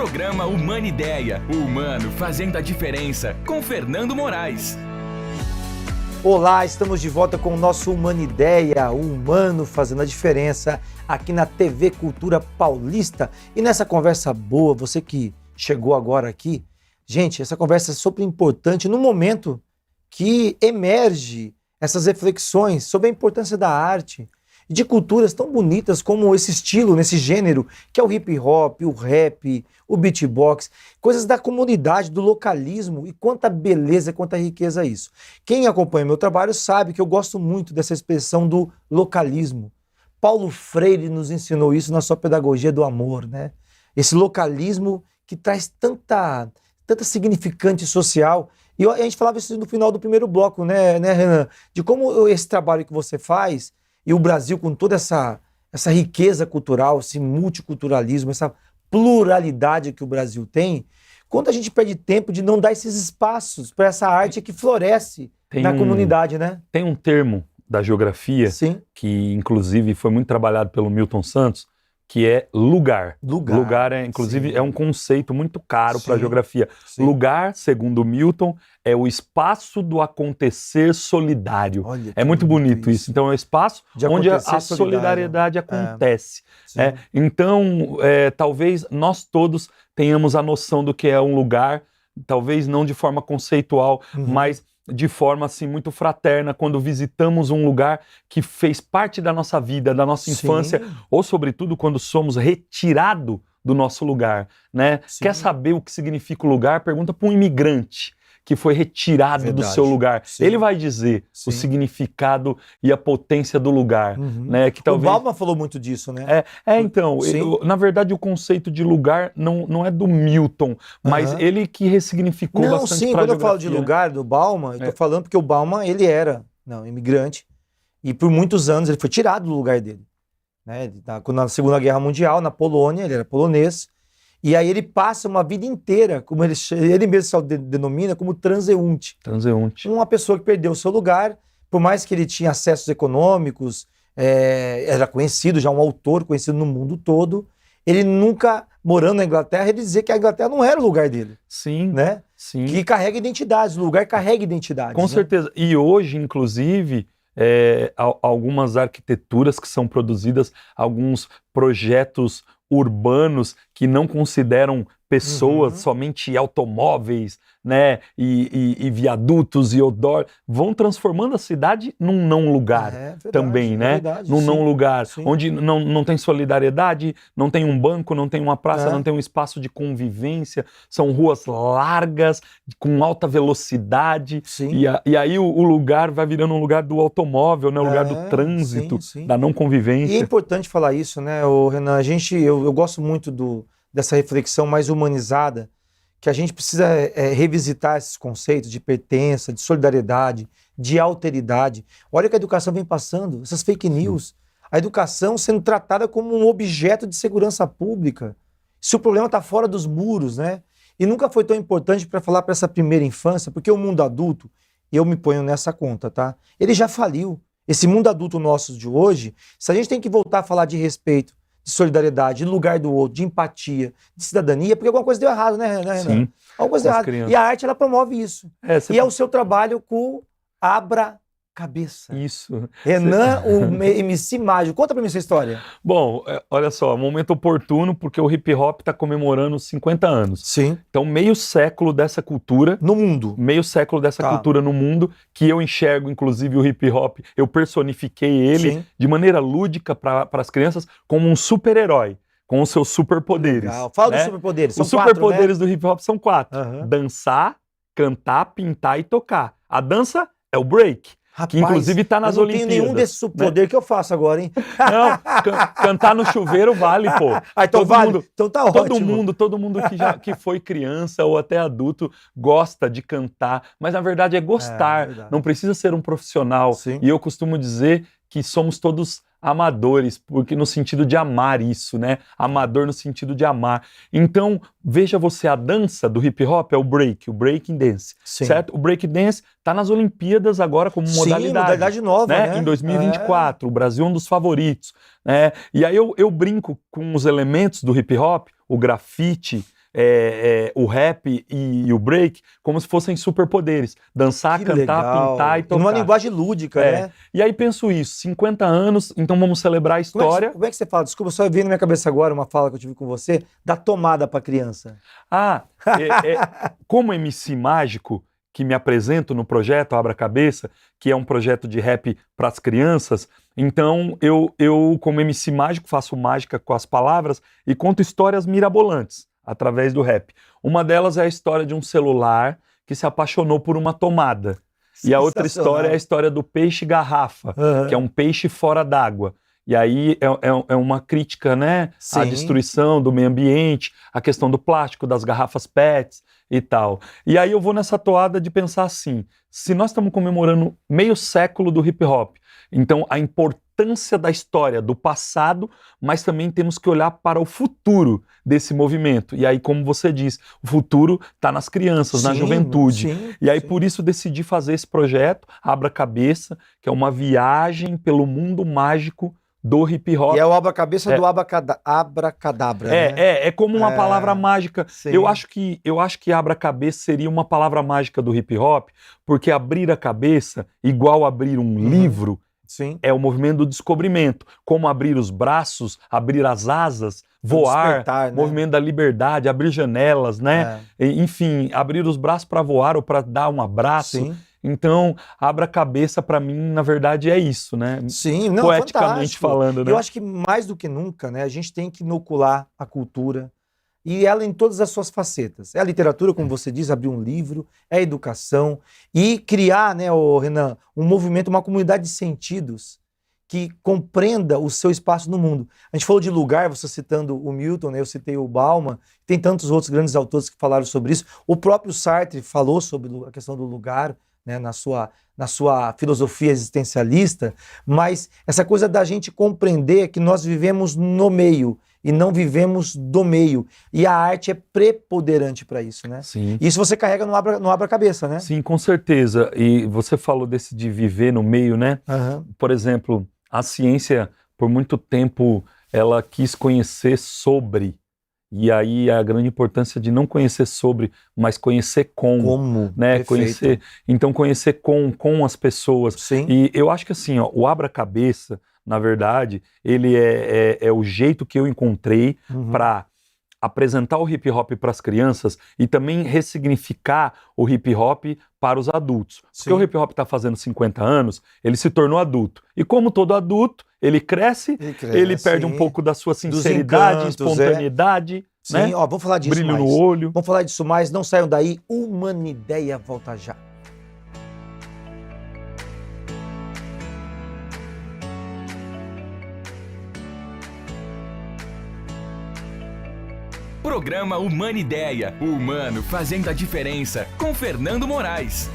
Programa Humanideia, o humano fazendo a diferença, com Fernando Moraes. Olá, estamos de volta com o nosso Humanideia, o humano fazendo a diferença, aqui na TV Cultura Paulista. E nessa conversa boa, você que chegou agora aqui, gente, essa conversa é super importante no momento que emerge essas reflexões sobre a importância da arte e de culturas tão bonitas como esse estilo, nesse gênero, que é o hip hop, o rap, o beatbox, coisas da comunidade, do localismo, e quanta beleza, quanta riqueza é isso. Quem acompanha meu trabalho sabe que eu gosto muito dessa expressão do localismo. Paulo Freire nos ensinou isso na sua pedagogia do amor, né? Esse localismo que traz tanta significante social. E a gente falava isso no final do primeiro bloco, né, Renan? De como esse trabalho que você faz, e o Brasil com toda essa riqueza cultural, esse multiculturalismo, essa pluralidade que o Brasil tem, quando a gente perde tempo de não dar esses espaços para essa arte que floresce na comunidade, né? Tem um termo da geografia, Sim, que inclusive foi muito trabalhado pelo Milton Santos, que é lugar. Lugar é, inclusive, sim, é um conceito muito caro para a sim, geografia. sim. Lugar, segundo Milton, é o espaço do acontecer solidário. Olha, É muito bonito isso. Então é o espaço De onde a acontecer solidariedade acontece. Sim. Então, talvez nós todos tenhamos a noção do que é um lugar, talvez não de forma conceitual, mas de forma assim muito fraterna, quando visitamos um lugar que fez parte da nossa vida, da nossa infância, ou sobretudo quando somos retirados do nosso lugar, né? Sim. Quer saber o que significa o lugar? Pergunta para um imigrante que foi retirado do seu lugar. Sim. Ele vai dizer o significado e a potência do lugar, né? Que talvez... O Bauman falou muito disso, né? Então, na verdade o conceito de lugar não é do Milton, mas ele que ressignificou bastante para a quando eu falo de geografia, lugar do Bauman, eu tô falando porque o Bauman, ele era imigrante, e por muitos anos ele foi tirado do lugar dele, né? Na Segunda Guerra Mundial, na Polônia, ele era polonês, e aí ele passa uma vida inteira, como ele mesmo se denomina, como transeunte. Uma pessoa que perdeu o seu lugar, por mais que ele tinha acessos econômicos, era conhecido, já um autor conhecido no mundo todo, ele nunca, morando na Inglaterra, ele dizia que a Inglaterra não era o lugar dele. Sim, né? sim. Que carrega identidades, o lugar carrega identidades. Com certeza. E hoje, inclusive, algumas arquiteturas que são produzidas, alguns projetos urbanos que não consideram pessoas, somente automóveis, né, e viadutos e outdoor, vão transformando a cidade num não lugar também, né? Num não lugar, onde não tem solidariedade, não tem um banco, não tem uma praça, não tem um espaço de convivência, são ruas largas, com alta velocidade, e aí o lugar vai virando um lugar do automóvel, né, o lugar do trânsito, da não convivência. E é importante falar isso, né, Renan? Eu gosto muito dessa reflexão mais humanizada, que a gente precisa revisitar esses conceitos de pertença, de solidariedade, de alteridade. Olha o que a educação vem passando, essas fake news. A educação sendo tratada como um objeto de segurança pública. Se o problema está fora dos muros, né? E nunca foi tão importante para falar para essa primeira infância, porque o mundo adulto, eu me ponho nessa conta, tá? Ele já faliu. Esse mundo adulto nosso de hoje, se a gente tem que voltar a falar de respeito, de solidariedade, de lugar do outro, de empatia, de cidadania, porque alguma coisa deu errado, né, Renan? Sim. Alguma coisa deu errado. E a arte, ela promove isso. É o seu trabalho com Abra Cabeça. Isso. Renan, o MC Mágico. Conta pra mim essa história. Bom, olha só, momento oportuno, porque o hip hop está comemorando 50 anos. Sim. Então, meio século dessa cultura. No mundo. Meio século dessa cultura no mundo, que eu enxergo, inclusive, o hip hop, eu personifiquei ele de maneira lúdica para as crianças como um super-herói, com os seus superpoderes. Legal. Fala dos superpoderes. Os superpoderes do hip hop são 4. Dançar, cantar, pintar e tocar. A dança é o break. Rapaz, que inclusive está nas Olimpíadas. Eu não tenho nenhum desses superpoderes, que eu faço agora, hein? Não, cantar no chuveiro vale, pô. Então vale? Então tá ótimo. Todo mundo que foi criança ou até adulto gosta de cantar, mas na verdade é gostar, não precisa ser um profissional. E eu costumo dizer que somos todos amadores, porque no sentido de amar isso, né? Amador no sentido de amar. Então, veja você, a dança do hip hop é o breaking dance, certo? O break dance tá nas Olimpíadas agora como modalidade. Sim, modalidade nova, né? Em 2024, o Brasil é um dos favoritos, né? E aí eu brinco com os elementos do hip hop, o grafite, o rap e o break como se fossem superpoderes. Dançar, Que cantar, legal. pintar e E tocar. numa linguagem lúdica, né? E aí penso isso, 50 anos, então vamos celebrar a história. Como é que você fala? Desculpa, só veio na minha cabeça agora uma fala que eu tive com você, da tomada para criança. Como MC mágico, que me apresento no projeto Abra Cabeça, que é um projeto de rap para as crianças, então eu, como MC mágico, faço mágica com as palavras e conto histórias mirabolantes através do rap. Uma delas é a história de um celular que se apaixonou por uma tomada. E a outra história é a história do peixe garrafa, que é um peixe fora d'água. E aí é uma crítica, né, à destruição do meio ambiente, a questão do plástico, das garrafas PETs e tal. E aí eu vou nessa toada de pensar assim, se nós estamos comemorando meio século do hip hop, então a importância da história, do passado, mas também temos que olhar para o futuro desse movimento. E aí, como você diz, o futuro está nas crianças, na juventude. E aí, por isso, decidi fazer esse projeto, Abra Cabeça, que é uma viagem pelo mundo mágico do hip hop. E é o abra-cabeça do abracadabra, né? É como uma palavra mágica. Sim. Eu acho que abra-cabeça seria uma palavra mágica do hip hop, porque abrir a cabeça, igual abrir um livro, é o movimento do descobrimento. Como abrir os braços, abrir as asas, voar, né? Movimento da liberdade, abrir janelas, né? Enfim, abrir os braços para voar ou para dar um abraço. Sim. Então, abra a cabeça para mim, na verdade, é isso, né? Sim, não, poeticamente fantástico. falando, né? Eu acho que mais do que nunca, né, a gente tem que inocular a cultura e ela em todas as suas facetas. É a literatura, como você diz, abrir um livro, é a educação e criar, né, Renan, um movimento, uma comunidade de sentidos que compreenda o seu espaço no mundo. A gente falou de lugar, você citando o Milton, né, eu citei o Bauman, tem tantos outros grandes autores que falaram sobre isso. O próprio Sartre falou sobre a questão do lugar, né, na sua filosofia existencialista, mas essa coisa da gente compreender que nós vivemos no meio e não vivemos do meio. E a arte é preponderante para isso, né? Sim. Isso você carrega no abra-cabeça, né? Sim, com certeza. E você falou desse de viver no meio, né? Por exemplo, a ciência, por muito tempo, ela quis conhecer sobre. E aí a grande importância de não conhecer sobre, mas conhecer como, né? Conhecer, então conhecer com as pessoas. Sim. E eu acho que assim, ó, o abra-cabeça, na verdade, ele é o jeito que eu encontrei para apresentar o hip hop para as crianças e também ressignificar o hip hop para os adultos. Porque o hip hop está fazendo 50 anos, ele se tornou adulto. E como todo adulto, ele cresce, ele perde um pouco da sua sinceridade, encantos, espontaneidade. Sim, né? ó, vamos falar disso Brilho mais. no olho. Vamos falar disso mais, não saiam daí. Humanideia volta já. Programa Humanideia, o humano fazendo a diferença, com Fernando Moraes.